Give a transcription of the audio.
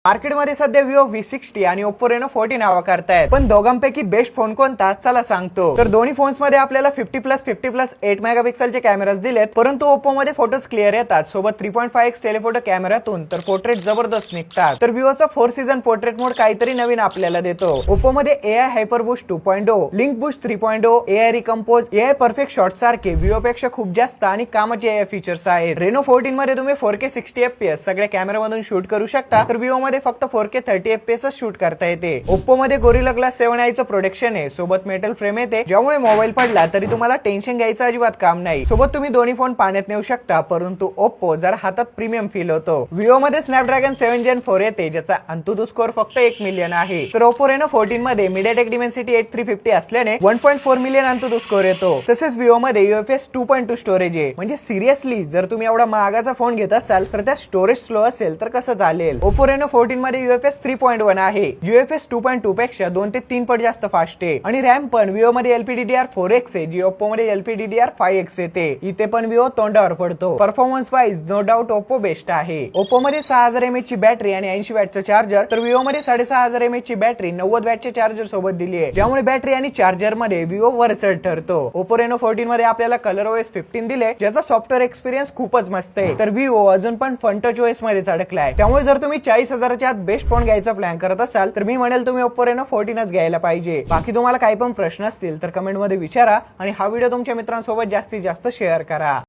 मार्केटमध्ये सध्या Vivo V60 आणि Oppo Reno 40 नावा करतायत, पण दोघांपैकी बेस्ट फोन कोणता चला सांगतो। तर दोन्ही फोन्स मध्ये आपल्याला 50+50+8 मेगापिक्सलचे कॅमेराज दिलेत, परंतु Oppo मध्ये फोटोज क्लिअर येतात, सोबत 3.5x टेलेफोटो कॅमेरातून तर पोर्ट्रेट जबरदस्त निघतात। तर Vivoचा 4 सीझन पोर्ट्रेट मोड काहीतरी नवीन आपल्याला देतो। Oppo मध्ये AI hyper boost 2.0, link boost 3.0, AI recompose, AI perfect shot सारखे Vivo पेक्षा खूप जास्त आणि कामाचे AI फीचर्स आहेत। Reno 14 मध्ये तुम्ही 4K 60 fps सगळ्या कॅमेरामधून शूट करू शकता, तर Vivo मध्ये फक्त 4K 30 fps शूट करता येते। Oppo मध्ये Gorilla Glass 7i चं प्रोटेक्शन आहे, सोबत मेटल फ्रेम येते, ज्यामुळे मोबाईल पडला तरी तुम्हाला टेन्शन घ्यायचं अजिबात काम नाही। सोबत तुम्ही दोन्ही फोन पाण्यात नेऊ शकता, परंतु Oppo जरा हातात प्रीमियम फील होतो। Vivo मध्ये Snapdragon 7 Gen 4 येते, ज्याचा अंतुदू स्कोर फक्त 1 मिलियन आहे। तर Oppo Reno 14 मध्ये MediaTek Dimensity 8350 असल्याने 1.4 मिलियन अंतुदू स्कोर येतो। तसेच Vivo मध्ये UFS 2.2 स्टोरेज आहे, म्हणजे सिरियसली जर तुम्ही एवढा महागाचा फोन घेत असाल तर त्या स्टोरेज स्लो असेल तर कसं चालेल। Oppo Reno 14 मध्ये UFS 3.1 आहे, UFS 2.2 पेक्षा 2 ते 3 पट जास्त फास्ट आहे, आणि रॅम पण Vivo मध्ये LPDDR4X आहे, जी Oppo मध्ये LPDDR5X येते। इथे पण Vivo तोंडावर पडतो। Performance wise no doubt Oppo best आहे। Oppo मध्ये 6000 mAh ची बॅटरी आणि 80 वॅटचं चार्जर, तर Vivo मध्ये 6500 mAh ची बॅटरी 90 वॅटच्या चार्जर सोबत दिली आहे, ज्यामुळे बॅटरी आणि चार्जर मध्ये Vivo वरचढ ठरतो। Oppo Reno 14 मध्ये आपल्याला ColorOS 15 दिले, ज्याचा सॉफ्टवेअर एक्सपिरियन्स खूपच मस्त आहे। तर Vivo अजून पण FrontTouchOS मध्ये अडकलाय, त्यामुळे जर तुम्ही 40,000च्या आत बेस्ट फोन घ्यायचा प्लॅन करत असाल तर मी म्हणेल तुम्ही Oppo Reno 14च घ्यायला पाहिजे। बाकी तुम्हाला काही पण प्रश्न असतील तर कमेंट मध्ये विचारा, आणि हा व्हिडिओ तुमच्या मित्रांसोबत जास्तीत जास्त शेअर करा।